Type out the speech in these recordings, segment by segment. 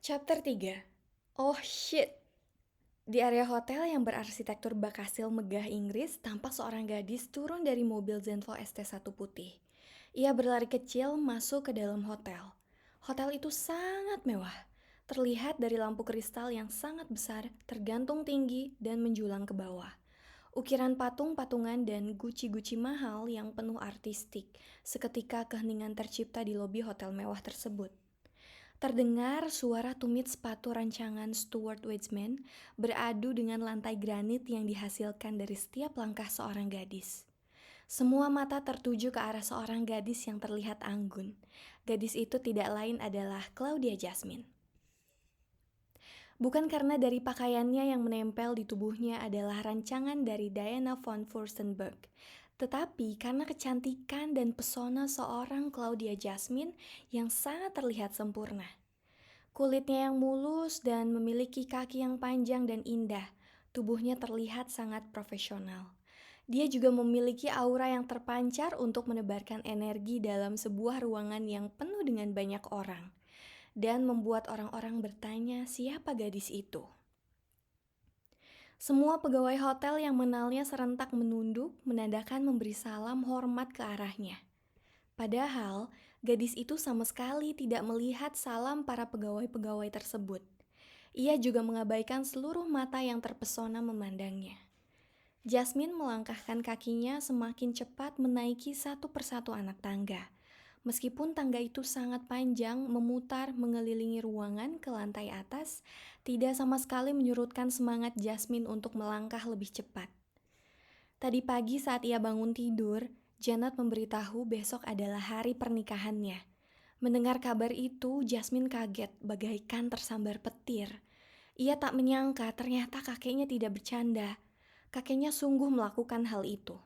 Chapter 3. Oh shit! Di area hotel yang berarsitektur bak hasil megah Inggris, tampak seorang gadis turun dari mobil Zenvo ST1 putih. Ia berlari kecil masuk ke dalam hotel. Hotel itu sangat mewah. Terlihat dari lampu kristal yang sangat besar, tergantung tinggi dan menjulang ke bawah. Ukiran patung-patungan dan guci-guci mahal yang penuh artistik, seketika keheningan tercipta di lobi hotel mewah tersebut. Terdengar suara tumit sepatu rancangan Stuart Weitzman beradu dengan lantai granit yang dihasilkan dari setiap langkah seorang gadis. Semua mata tertuju ke arah seorang gadis yang terlihat anggun. Gadis itu tidak lain adalah Claudia Jasmine. Bukan karena dari pakaiannya yang menempel di tubuhnya adalah rancangan dari Diana von Furstenberg, tetapi karena kecantikan dan pesona seorang Claudia Jasmine yang sangat terlihat sempurna. Kulitnya yang mulus dan memiliki kaki yang panjang dan indah, tubuhnya terlihat sangat profesional. Dia juga memiliki aura yang terpancar untuk menebarkan energi dalam sebuah ruangan yang penuh dengan banyak orang, dan membuat orang-orang bertanya siapa gadis itu. Semua pegawai hotel yang mengenalnya serentak menunduk, menandakan memberi salam hormat ke arahnya. Padahal, gadis itu sama sekali tidak melihat salam para pegawai-pegawai tersebut. Ia juga mengabaikan seluruh mata yang terpesona memandangnya. Jasmine melangkahkan kakinya semakin cepat menaiki satu persatu anak tangga. Meskipun tangga itu sangat panjang, memutar mengelilingi ruangan ke lantai atas, tidak sama sekali menyurutkan semangat Jasmine untuk melangkah lebih cepat. Tadi pagi saat ia bangun tidur, Janet memberitahu besok adalah hari pernikahannya. Mendengar kabar itu, Jasmine kaget bagaikan tersambar petir. Ia tak menyangka ternyata kakeknya tidak bercanda. Kakeknya sungguh melakukan hal itu.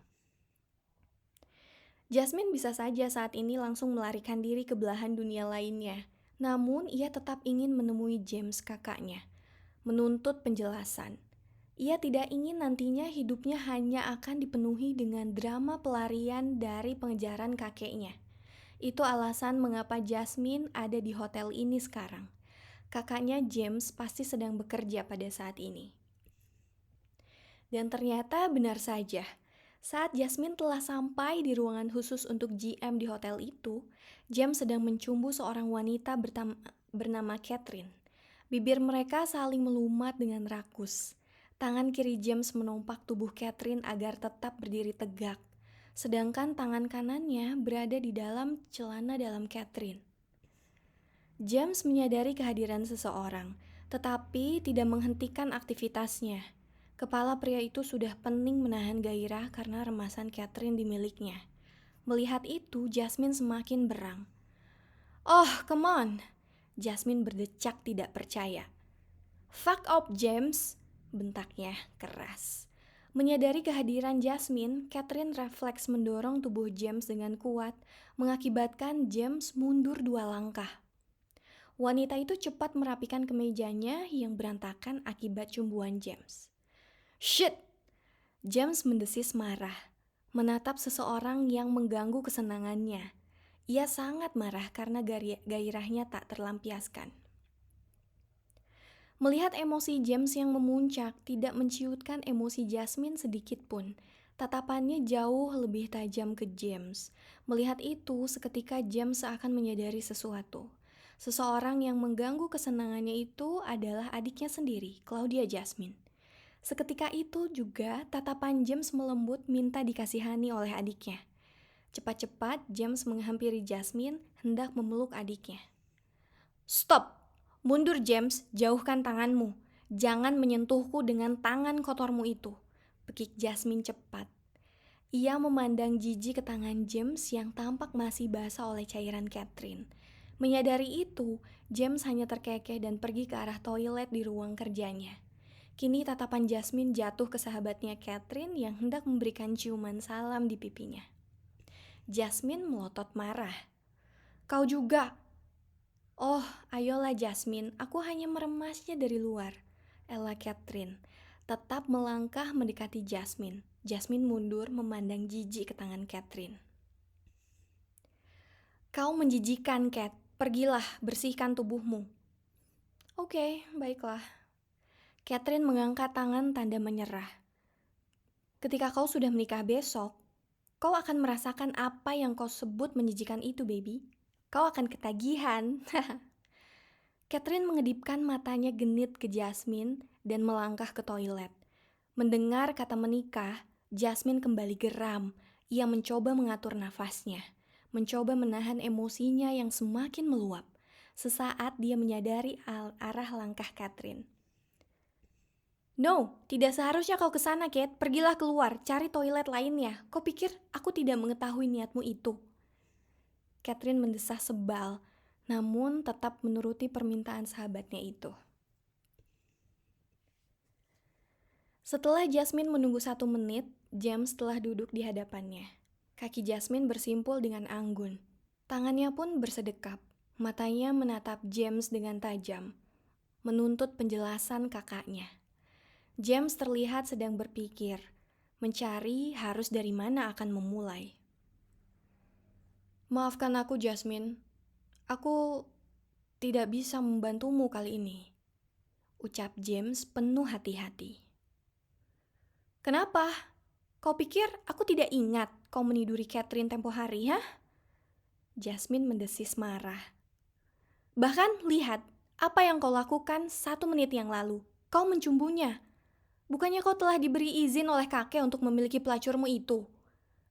Jasmine bisa saja saat ini langsung melarikan diri ke belahan dunia lainnya. Namun ia tetap ingin menemui James kakaknya, menuntut penjelasan. Ia tidak ingin nantinya hidupnya hanya akan dipenuhi dengan drama pelarian dari pengejaran kakeknya. Itu alasan mengapa Jasmine ada di hotel ini sekarang. Kakaknya James pasti sedang bekerja pada saat ini. Dan ternyata benar saja, saat Jasmine telah sampai di ruangan khusus untuk GM di hotel itu, James sedang mencumbu seorang wanita bernama Catherine. Bibir mereka saling melumat dengan rakus. Tangan kiri James menompak tubuh Catherine agar tetap berdiri tegak, sedangkan tangan kanannya berada di dalam celana dalam Catherine. James menyadari kehadiran seseorang, tetapi tidak menghentikan aktivitasnya. Kepala pria itu sudah pening menahan gairah karena remasan Catherine di miliknya. Melihat itu, Jasmine semakin berang. "Oh, come on!" Jasmine berdecak tidak percaya. "Fuck up, James!" bentaknya keras. Menyadari kehadiran Jasmine, Catherine refleks mendorong tubuh James dengan kuat, mengakibatkan James mundur 2 langkah. Wanita itu cepat merapikan kemejanya yang berantakan akibat cumbuan James. "Shit!" James mendesis marah, menatap seseorang yang mengganggu kesenangannya. Ia sangat marah karena gairahnya tak terlampiaskan. Melihat emosi James yang memuncak tidak menciutkan emosi Jasmine sedikit pun. Tatapannya jauh lebih tajam ke James. Melihat itu, seketika James seakan menyadari sesuatu. Seseorang yang mengganggu kesenangannya itu adalah adiknya sendiri, Claudia Jasmine. Seketika itu juga tatapan James melembut minta dikasihani oleh adiknya. Cepat-cepat James menghampiri Jasmine hendak memeluk adiknya. "Stop! Mundur James, jauhkan tanganmu. Jangan menyentuhku dengan tangan kotormu itu," pekik Jasmine cepat. Ia memandang jijik ke tangan James yang tampak masih basah oleh cairan Catherine. Menyadari itu, James hanya terkekeh dan pergi ke arah toilet di ruang kerjanya. Kini tatapan Jasmine jatuh ke sahabatnya Catherine yang hendak memberikan ciuman salam di pipinya. Jasmine melotot marah. "Kau juga!" "Oh, ayolah Jasmine, aku hanya meremasnya dari luar," ela Catherine. Tetap melangkah mendekati Jasmine. Jasmine mundur memandang jijik ke tangan Catherine. "Kau menjijikan, Cat. Pergilah, bersihkan tubuhmu." Oke, baiklah. Catherine mengangkat tangan tanda menyerah. Ketika kau sudah menikah besok, kau akan merasakan apa yang kau sebut menjijikan itu, baby. Kau akan ketagihan. Catherine mengedipkan matanya genit ke Jasmine dan melangkah ke toilet. Mendengar kata menikah, Jasmine kembali geram. Ia mencoba mengatur nafasnya, mencoba menahan emosinya yang semakin meluap. Sesaat dia menyadari arah langkah Catherine. No, tidak seharusnya kau ke sana, Kate. Pergilah keluar, cari toilet lainnya. Kau pikir aku tidak mengetahui niatmu itu? Catherine mendesah sebal, namun tetap menuruti permintaan sahabatnya itu. Setelah Jasmine menunggu 1 menit, James telah duduk di hadapannya. Kaki Jasmine bersimpul dengan anggun. Tangannya pun bersedekap. Matanya menatap James dengan tajam, menuntut penjelasan kakaknya. James terlihat sedang berpikir, mencari harus dari mana akan memulai. Maafkan aku, Jasmine. Aku tidak bisa membantumu kali ini, ucap James penuh hati-hati. Kenapa? Kau pikir aku tidak ingat kau meniduri Catherine tempo hari, ha? Jasmine mendesis marah. Bahkan lihat apa yang kau lakukan 1 menit yang lalu. Kau mencumbunya. Bukannya kau telah diberi izin oleh kakek untuk memiliki pelacurmu itu?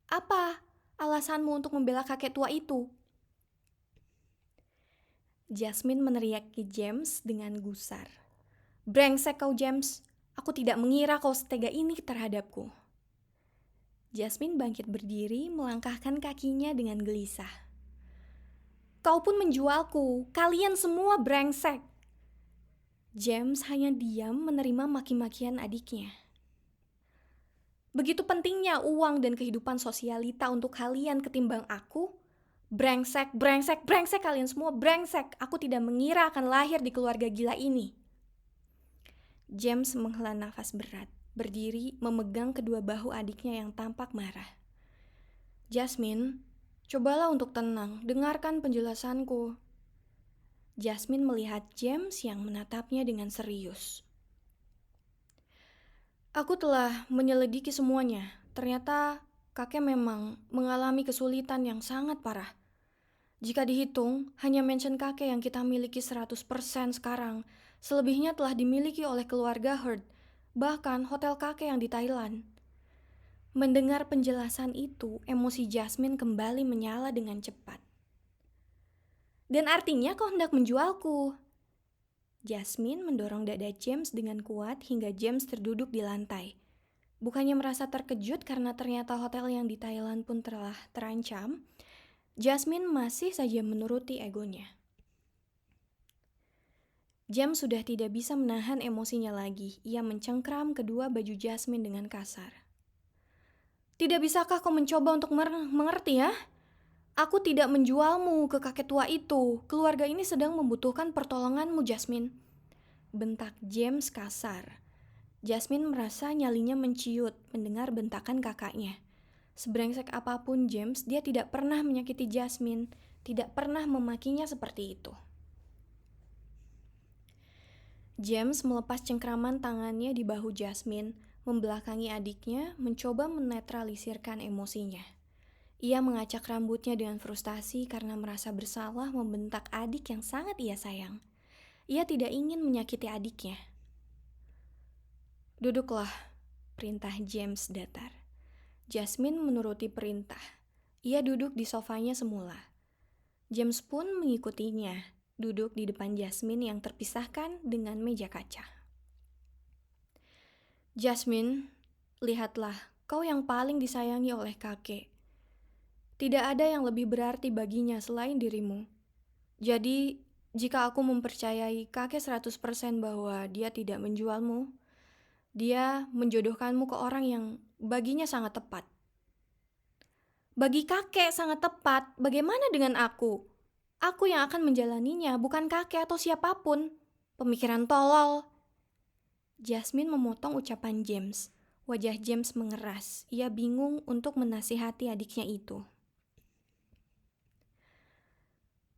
Apa alasanmu untuk membela kakek tua itu? Jasmine meneriaki James dengan gusar. Brengsek kau, James. Aku tidak mengira kau setega ini terhadapku. Jasmine bangkit berdiri, melangkahkan kakinya dengan gelisah. Kau pun menjualku. Kalian semua brengsek. James hanya diam menerima maki-makian adiknya. Begitu pentingnya uang dan kehidupan sosialita untuk kalian ketimbang aku? Brengsek, brengsek, brengsek kalian semua brengsek. Aku tidak mengira akan lahir di keluarga gila ini. James menghela nafas berat, berdiri memegang kedua bahu adiknya yang tampak marah. Jasmine, cobalah untuk tenang, dengarkan penjelasanku. Jasmine melihat James yang menatapnya dengan serius. Aku telah menyelidiki semuanya. Ternyata kakek memang mengalami kesulitan yang sangat parah. Jika dihitung, hanya mansion kakek yang kita miliki 100% sekarang. Selebihnya telah dimiliki oleh keluarga Hurd, bahkan hotel kakek yang di Thailand. Mendengar penjelasan itu, emosi Jasmine kembali menyala dengan cepat. Dan artinya kau hendak menjualku. Jasmine mendorong dada James dengan kuat hingga James terduduk di lantai. Bukannya merasa terkejut karena ternyata hotel yang di Thailand pun telah terancam, Jasmine masih saja menuruti egonya. James sudah tidak bisa menahan emosinya lagi. Ia mencengkram kedua baju Jasmine dengan kasar. Tidak bisakah kau mencoba untuk mengerti, ya? Aku tidak menjualmu ke kakek tua itu. Keluarga ini sedang membutuhkan pertolonganmu, Jasmine. Bentak James kasar. Jasmine merasa nyalinya menciut mendengar bentakan kakaknya. Sebrengsek apapun James, dia tidak pernah menyakiti Jasmine, tidak pernah memakinya seperti itu. James melepas cengkraman tangannya di bahu Jasmine, membelakangi adiknya, mencoba menetralisirkan emosinya. Ia mengacak rambutnya dengan frustasi karena merasa bersalah membentak adik yang sangat ia sayang. Ia tidak ingin menyakiti adiknya. Duduklah, perintah James datar. Jasmine menuruti perintah. Ia duduk di sofanya semula. James pun mengikutinya, duduk di depan Jasmine yang terpisahkan dengan meja kaca. Jasmine, lihatlah, kau yang paling disayangi oleh kakek. Tidak ada yang lebih berarti baginya selain dirimu. Jadi, jika aku mempercayai kakek 100% bahwa dia tidak menjualmu, dia menjodohkanmu ke orang yang baginya sangat tepat. Bagi kakek sangat tepat, bagaimana dengan aku? Aku yang akan menjalaninya, bukan kakek atau siapapun. Pemikiran tolol. Jasmine memotong ucapan James. Wajah James mengeras. Ia bingung untuk menasihati adiknya itu.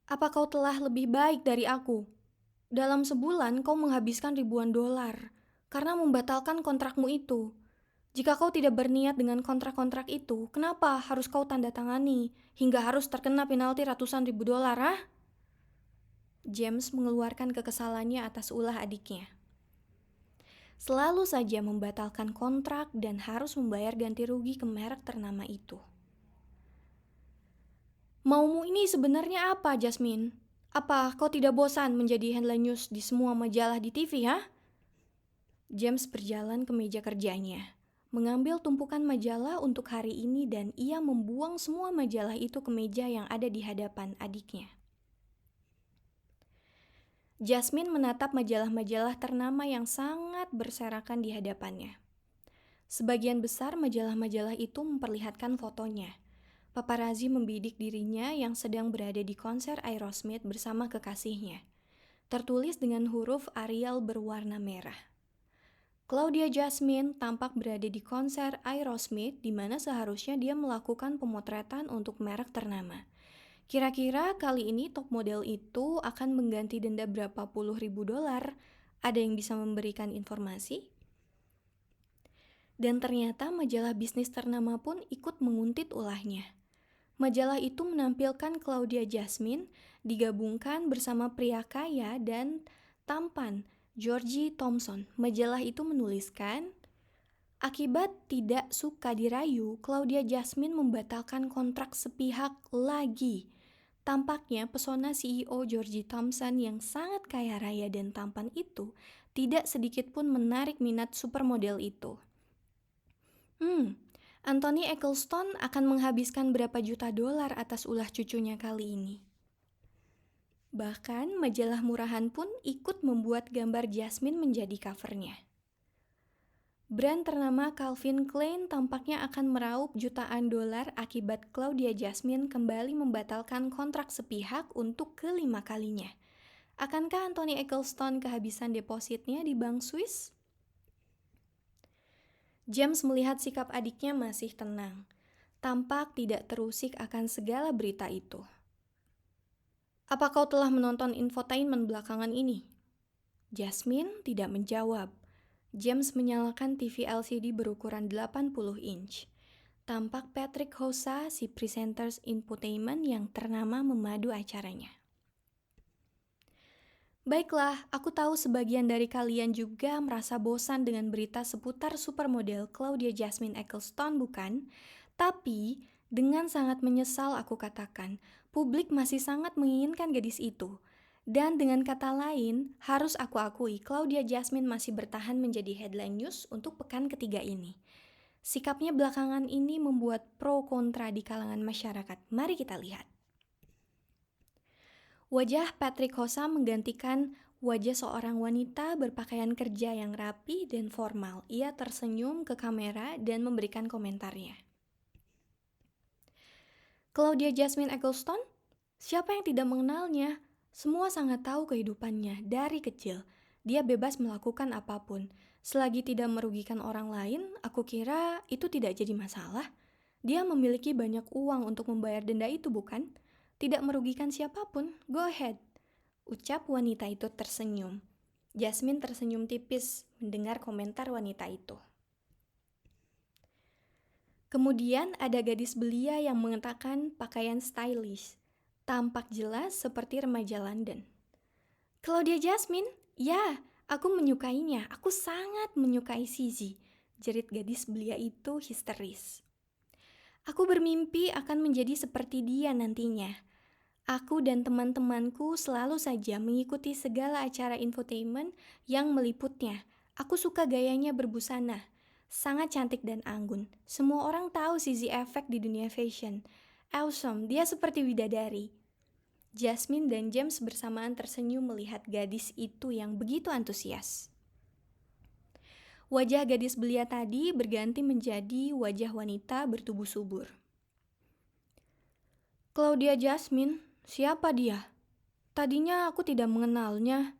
Apa kau telah lebih baik dari aku? Dalam sebulan kau menghabiskan ribuan dolar karena membatalkan kontrakmu itu. Jika kau tidak berniat dengan kontrak-kontrak itu, kenapa harus kau tanda tangani hingga harus terkena penalti ratusan ribu dolar, ah? James mengeluarkan kekesalannya atas ulah adiknya. Selalu saja membatalkan kontrak dan harus membayar ganti rugi ke merek ternama itu. Maumu ini sebenarnya apa, Jasmine? Apa kau tidak bosan menjadi headline news di semua majalah di TV, ha? James berjalan ke meja kerjanya, mengambil tumpukan majalah untuk hari ini dan ia membuang semua majalah itu ke meja yang ada di hadapan adiknya. Jasmine menatap majalah-majalah ternama yang sangat berserakan di hadapannya. Sebagian besar majalah-majalah itu memperlihatkan fotonya. Paparazzi membidik dirinya yang sedang berada di konser Aerosmith bersama kekasihnya. Tertulis dengan huruf Arial berwarna merah. Claudia Jasmine tampak berada di konser Aerosmith di mana seharusnya dia melakukan pemotretan untuk merek ternama. Kira-kira kali ini top model itu akan mengganti denda berapa puluh ribu dolar? Ada yang bisa memberikan informasi? Dan ternyata majalah bisnis ternama pun ikut menguntit ulahnya. Majalah itu menampilkan Claudia Jasmine digabungkan bersama pria kaya dan tampan Georgie Thompson. Majalah itu menuliskan, akibat tidak suka dirayu, Claudia Jasmine membatalkan kontrak sepihak lagi. Tampaknya pesona CEO Georgie Thompson yang sangat kaya raya dan tampan itu tidak sedikit pun menarik minat supermodel itu. Anthony Ecclestone akan menghabiskan berapa juta dolar atas ulah cucunya kali ini. Bahkan majalah murahan pun ikut membuat gambar Jasmine menjadi covernya. Brand ternama Calvin Klein tampaknya akan meraup jutaan dolar akibat Claudia Jasmine kembali membatalkan kontrak sepihak untuk kelima kalinya. Akankah Anthony Ecclestone kehabisan depositnya di bank Swiss? James melihat sikap adiknya masih tenang. Tampak tidak terusik akan segala berita itu. Apa kau telah menonton infotainment belakangan ini? Jasmine tidak menjawab. James menyalakan TV LCD berukuran 80 inch. Tampak Patrick Hossa, si presenters infotainment yang ternama memadu acaranya. Baiklah, aku tahu sebagian dari kalian juga merasa bosan dengan berita seputar supermodel Claudia Jasmine Ecclestone, bukan? Tapi, dengan sangat menyesal aku katakan, publik masih sangat menginginkan gadis itu. Dan dengan kata lain, harus aku akui Claudia Jasmine masih bertahan menjadi headline news untuk pekan ketiga ini. Sikapnya belakangan ini membuat pro kontra di kalangan masyarakat. Mari kita lihat. Wajah Patrick Hossa menggantikan wajah seorang wanita berpakaian kerja yang rapi dan formal. Ia tersenyum ke kamera dan memberikan komentarnya. Claudia Jasmine Ecclestone? Siapa yang tidak mengenalnya? Semua sangat tahu kehidupannya dari kecil. Dia bebas melakukan apapun. Selagi tidak merugikan orang lain, aku kira itu tidak jadi masalah. Dia memiliki banyak uang untuk membayar denda itu, bukan? Tidak merugikan siapapun, go ahead. Ucap wanita itu tersenyum. Jasmine tersenyum tipis mendengar komentar wanita itu. Kemudian ada gadis belia yang mengenakan pakaian stylish. Tampak jelas seperti remaja London. Claudia Jasmine? Ya, aku menyukainya. Aku sangat menyukai Sisi, jerit gadis belia itu histeris. Aku bermimpi akan menjadi seperti dia nantinya. Aku dan teman-temanku selalu saja mengikuti segala acara infotainment yang meliputnya. Aku suka gayanya berbusana. Sangat cantik dan anggun. Semua orang tahu Sisi Effect di dunia fashion. Awesome, dia seperti bidadari. Jasmine dan James bersamaan tersenyum melihat gadis itu yang begitu antusias. Wajah gadis belia tadi berganti menjadi wajah wanita bertubuh subur. Claudia Jasmine, siapa dia? Tadinya aku tidak mengenalnya.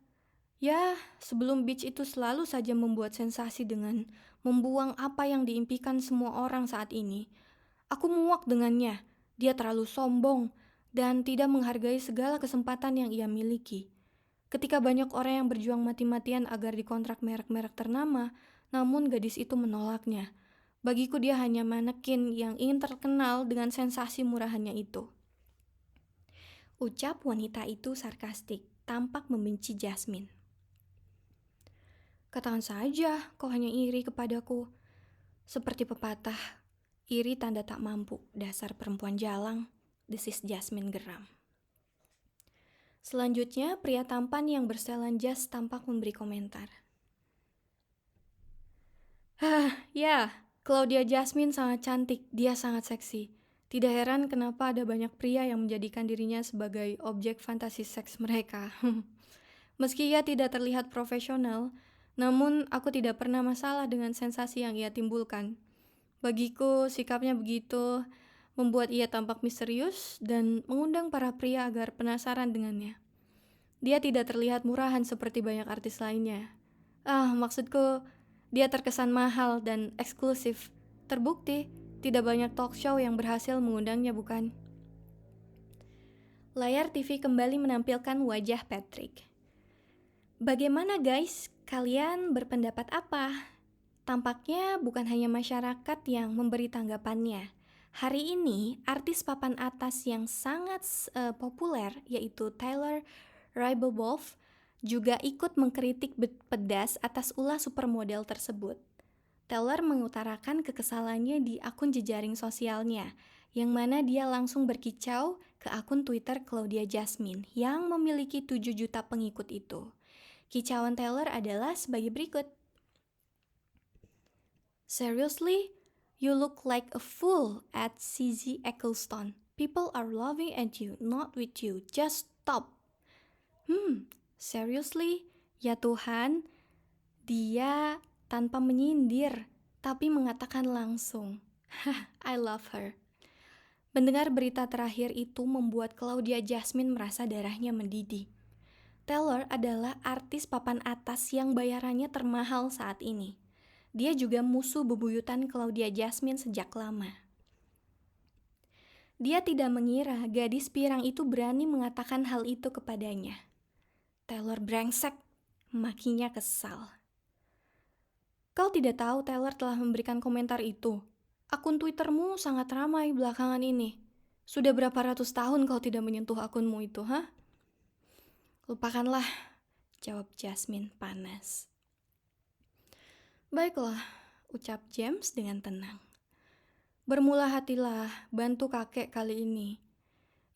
Ya, sebelum Beach itu selalu saja membuat sensasi dengan membuang apa yang diimpikan semua orang saat ini. Aku muak dengannya. Dia terlalu sombong dan tidak menghargai segala kesempatan yang ia miliki. Ketika banyak orang yang berjuang mati-matian agar dikontrak merek-merek ternama, namun gadis itu menolaknya. Bagiku dia hanya manekin yang ingin terkenal dengan sensasi murahannya itu. Ucap wanita itu sarkastik, tampak membenci Jasmine. Katakan saja, kau hanya iri kepadaku. Seperti pepatah, iri tanda tak mampu, dasar perempuan jalang, desis Jasmine geram. Selanjutnya, pria tampan yang bersetelan jas tampak memberi komentar. Ya, Claudia Jasmine sangat cantik, dia sangat seksi. Tidak heran kenapa ada banyak pria yang menjadikan dirinya sebagai objek fantasi seks mereka. Meski ia tidak terlihat profesional, namun aku tidak pernah masalah dengan sensasi yang ia timbulkan. Bagiku, sikapnya begitu membuat ia tampak misterius dan mengundang para pria agar penasaran dengannya. Dia tidak terlihat murahan seperti banyak artis lainnya. Maksudku, dia terkesan mahal dan eksklusif. Terbukti, tidak banyak talk show yang berhasil mengundangnya, bukan? Layar TV kembali menampilkan wajah Patrick. Bagaimana guys? Kalian berpendapat apa? Tampaknya bukan hanya masyarakat yang memberi tanggapannya. Hari ini, artis papan atas yang sangat populer, yaitu Taylor Rybolov, juga ikut mengkritik pedas atas ulah supermodel tersebut. Taylor mengutarakan kekesalannya di akun jejaring sosialnya, yang mana dia langsung berkicau ke akun Twitter Claudia Jasmine yang memiliki 7 juta pengikut itu. Kicauan Taylor adalah sebagai berikut. Seriously? You look like a fool at CZ Eccleston. People are laughing at you, not with you. Just stop. Seriously? Ya Tuhan, dia tanpa menyindir, tapi mengatakan langsung. I love her. Mendengar berita terakhir itu membuat Claudia Jasmine merasa darahnya mendidih. Taylor adalah artis papan atas yang bayarannya termahal saat ini. Dia juga musuh bebuyutan Claudia Jasmine sejak lama. Dia tidak mengira gadis pirang itu berani mengatakan hal itu kepadanya. Taylor brengsek, makinya kesal. Kau tidak tahu Taylor telah memberikan komentar itu. Akun Twittermu sangat ramai belakangan ini. Sudah berapa ratus tahun kau tidak menyentuh akunmu itu, ha? Lupakanlah, jawab Jasmine panas. Baiklah, ucap James dengan tenang. Bermula hatilah, bantu kakek kali ini.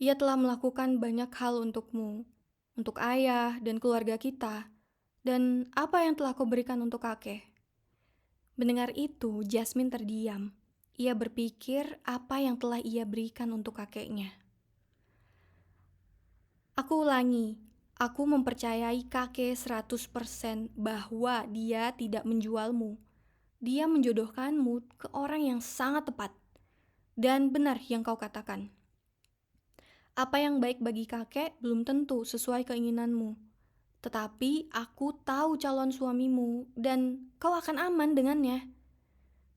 Ia telah melakukan banyak hal untukmu, untuk ayah dan keluarga kita. Dan apa yang telah kau berikan untuk kakek? Mendengar itu, Jasmine terdiam. Ia berpikir apa yang telah ia berikan untuk kakeknya. Aku ulangi, aku mempercayai kakek 100% bahwa dia tidak menjualmu. Dia menjodohkanmu ke orang yang sangat tepat. Dan benar yang kau katakan. Apa yang baik bagi kakek belum tentu sesuai keinginanmu. Tetapi aku tahu calon suamimu dan kau akan aman dengannya.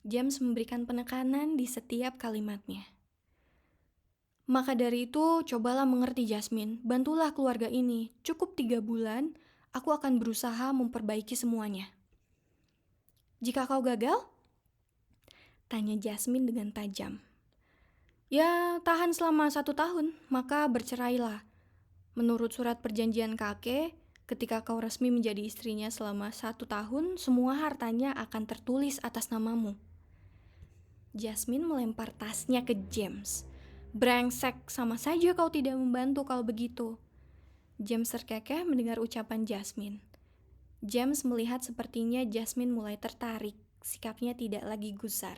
James memberikan penekanan di setiap kalimatnya. Maka dari itu, cobalah mengerti Jasmine, bantulah keluarga ini. Cukup 3 bulan, aku akan berusaha memperbaiki semuanya. Jika kau gagal? Tanya Jasmine dengan tajam. Ya, tahan selama 1 tahun, maka bercerailah. Menurut surat perjanjian kakek, ketika kau resmi menjadi istrinya selama 1 tahun, semua hartanya akan tertulis atas namamu. Jasmine melempar tasnya ke James. Brengsek, sama saja kau tidak membantu kalau begitu. James terkekeh mendengar ucapan Jasmine. James melihat sepertinya Jasmine mulai tertarik, sikapnya tidak lagi gusar.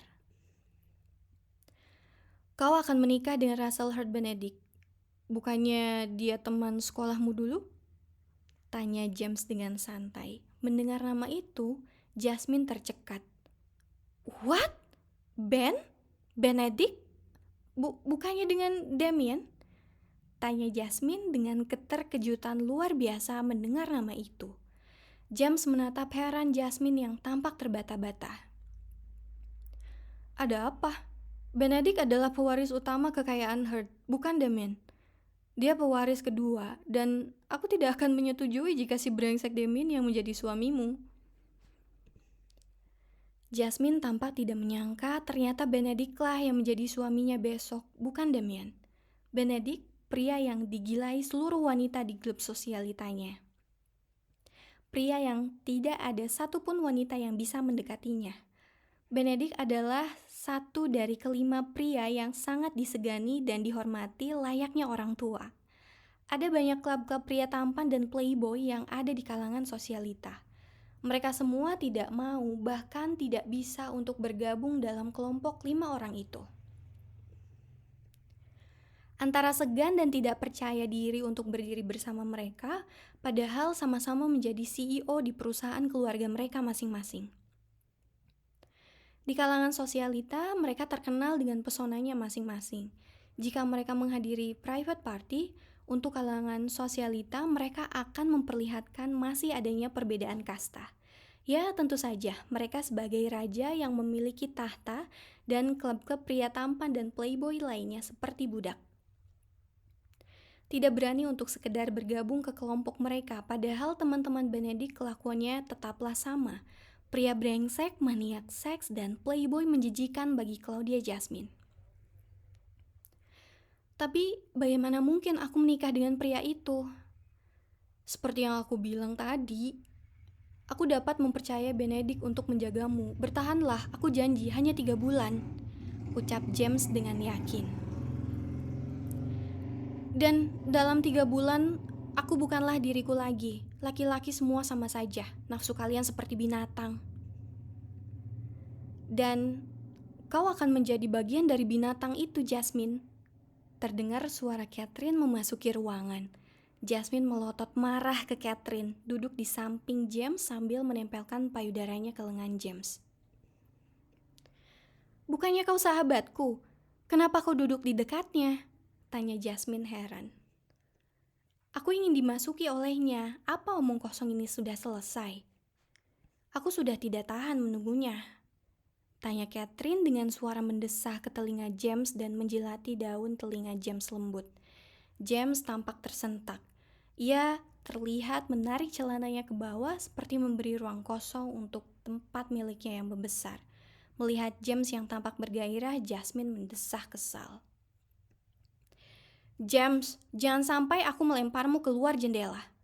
Kau akan menikah dengan Russell Hurt Benedict. Bukannya dia teman sekolahmu dulu? Tanya James dengan santai. Mendengar nama itu, Jasmine tercekat. What? Ben? Benedict? Bukannya dengan Damien? Tanya Jasmine dengan keterkejutan luar biasa mendengar nama itu. James menatap heran Jasmine yang tampak terbata-bata. Ada apa? Benedict adalah pewaris utama kekayaan Hurt, bukan Damien. Dia pewaris kedua, dan aku tidak akan menyetujui jika si brengsek Damien yang menjadi suamimu. Jasmine tampak tidak menyangka ternyata Benedict-lah yang menjadi suaminya besok, bukan Damien. Benedict, pria yang digilai seluruh wanita di klub sosialitanya. Pria yang tidak ada satupun wanita yang bisa mendekatinya. Benedict adalah satu dari kelima pria yang sangat disegani dan dihormati layaknya orang tua. Ada banyak klub-klub pria tampan dan playboy yang ada di kalangan sosialita. Mereka semua tidak mau, bahkan tidak bisa untuk bergabung dalam kelompok 5 orang itu. Antara segan dan tidak percaya diri untuk berdiri bersama mereka, padahal sama-sama menjadi CEO di perusahaan keluarga mereka masing-masing. Di kalangan sosialita, mereka terkenal dengan pesonanya masing-masing. Jika mereka menghadiri private party, untuk kalangan sosialita mereka akan memperlihatkan masih adanya perbedaan kasta. Ya, tentu saja, mereka sebagai raja yang memiliki tahta dan klub-klub pria tampan dan playboy lainnya seperti budak. Tidak berani untuk sekedar bergabung ke kelompok mereka, padahal teman-teman Benedict kelakuannya tetaplah sama. Pria brengsek, maniak seks, dan playboy menjijikan bagi Claudia Jasmine. Tapi bagaimana mungkin aku menikah dengan pria itu? Seperti yang aku bilang tadi, aku dapat mempercayai Benedict untuk menjagamu. Bertahanlah, aku janji, hanya 3 bulan, ucap James dengan yakin. Dan dalam 3 bulan, aku bukanlah diriku lagi. Laki-laki semua sama saja, nafsu kalian seperti binatang. Dan kau akan menjadi bagian dari binatang itu, Jasmine. Terdengar suara Catherine memasuki ruangan. Jasmine melotot marah ke Catherine, duduk di samping James sambil menempelkan payudaranya ke lengan James. Bukannya kau sahabatku, kenapa kau duduk di dekatnya? Tanya Jasmine heran. Aku ingin dimasuki olehnya, apa omong kosong ini sudah selesai? Aku sudah tidak tahan menunggunya. Tanya Catherine dengan suara mendesah ke telinga James dan menjilati daun telinga James lembut. James tampak tersentak. Ia terlihat menarik celananya ke bawah seperti memberi ruang kosong untuk tempat miliknya yang membesar. Melihat James yang tampak bergairah, Jasmine mendesah kesal. James, jangan sampai aku melemparmu keluar jendela,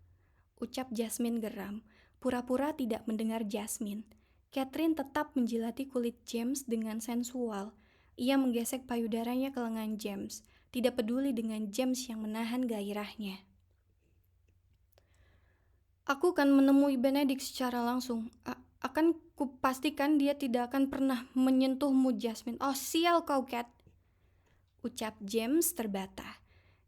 ucap Jasmine geram. Pura-pura tidak mendengar Jasmine. Catherine tetap menjilati kulit James dengan sensual. Ia menggesek payudaranya ke lengan James, tidak peduli dengan James yang menahan gairahnya. Aku akan menemui Benedict secara langsung. Akan kupastikan dia tidak akan pernah menyentuhmu, Jasmine. Oh, sial kau, Cat, ucap James terbata.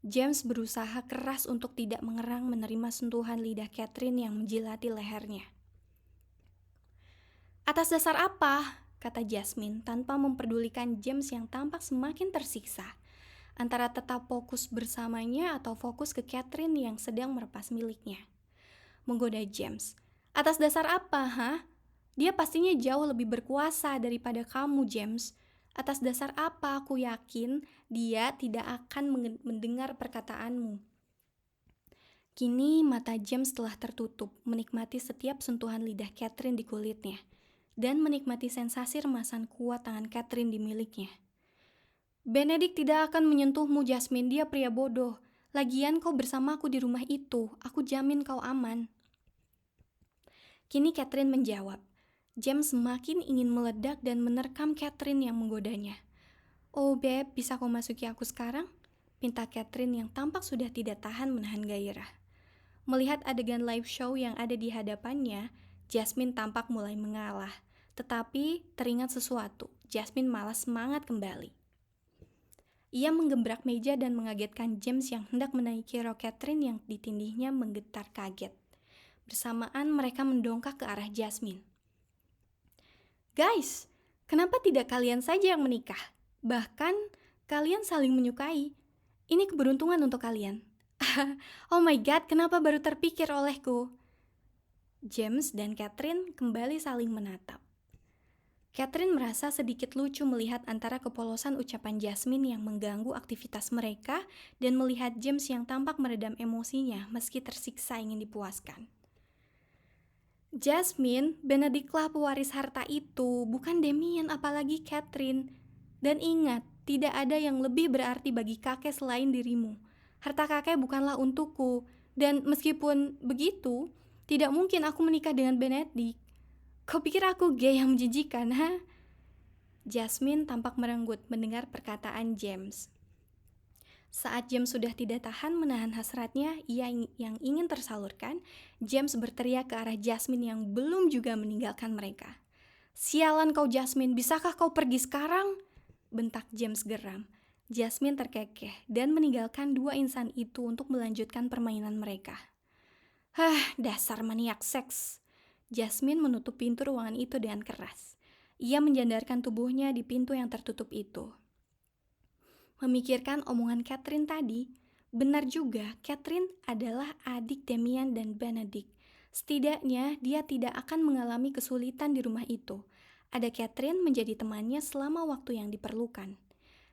James berusaha keras untuk tidak mengerang menerima sentuhan lidah Catherine yang menjilati lehernya. Atas dasar apa? Kata Jasmine tanpa memperdulikan James yang tampak semakin tersiksa. Antara tetap fokus bersamanya atau fokus ke Catherine yang sedang merepas miliknya. Menggoda James. Atas dasar apa, ha? Dia pastinya jauh lebih berkuasa daripada kamu, James. Atas dasar apa aku yakin dia tidak akan mendengar perkataanmu. Kini mata James telah tertutup, menikmati setiap sentuhan lidah Catherine di kulitnya, dan menikmati sensasi remasan kuat tangan Catherine di miliknya. Benedict tidak akan menyentuhmu, Jasmine, dia pria bodoh. Lagian kau bersamaku di rumah itu, aku jamin kau aman. Kini Catherine menjawab. James semakin ingin meledak dan menerkam Catherine yang menggodanya. Oh beb, bisa kau masuki aku sekarang? Pinta Catherine yang tampak sudah tidak tahan menahan gairah. Melihat adegan live show yang ada di hadapannya, Jasmine tampak mulai mengalah. Tetapi teringat sesuatu, Jasmine malah semangat kembali. Ia menggembrak meja dan mengagetkan James yang hendak menaiki rok Catherine yang ditindihnya menggetar kaget. Bersamaan mereka mendongkak ke arah Jasmine. Guys, kenapa tidak kalian saja yang menikah? Bahkan, kalian saling menyukai. Ini keberuntungan untuk kalian. Oh my god, kenapa baru terpikir olehku? James dan Catherine kembali saling menatap. Catherine merasa sedikit lucu melihat antara kepolosan ucapan Jasmine yang mengganggu aktivitas mereka dan melihat James yang tampak meredam emosinya meski tersiksa ingin dipuaskan. Jasmine, Benedictlah pewaris harta itu, bukan Damien apalagi Catherine. Dan ingat, tidak ada yang lebih berarti bagi kakek selain dirimu. Harta kakek bukanlah untukku, dan meskipun begitu, tidak mungkin aku menikah dengan Benedict. Kau pikir aku gay yang menjijikan, ha? Jasmine tampak merenggut mendengar perkataan James. Saat James sudah tidak tahan menahan hasratnya yang ingin tersalurkan, James berteriak ke arah Jasmine yang belum juga meninggalkan mereka. "Sialan kau Jasmine, bisakah kau pergi sekarang?" bentak James geram. Jasmine terkekeh dan meninggalkan dua insan itu untuk melanjutkan permainan mereka. Dasar maniak seks. Jasmine menutup pintu ruangan itu dengan keras. Ia menjandarkan tubuhnya di pintu yang tertutup itu. Memikirkan omongan Catherine tadi, benar juga Catherine adalah adik Damien dan Benedict. Setidaknya dia tidak akan mengalami kesulitan di rumah itu. Ada Catherine menjadi temannya selama waktu yang diperlukan.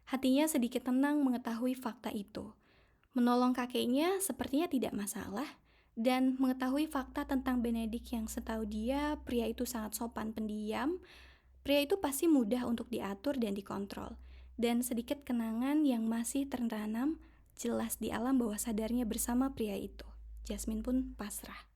Hatinya sedikit tenang mengetahui fakta itu. Menolong kakeknya sepertinya tidak masalah, dan mengetahui fakta tentang Benedict yang setahu dia pria itu sangat sopan pendiam, pria itu pasti mudah untuk diatur dan dikontrol. Dan sedikit kenangan yang masih tertanam jelas di alam bawah sadarnya bersama pria itu. Jasmine pun pasrah.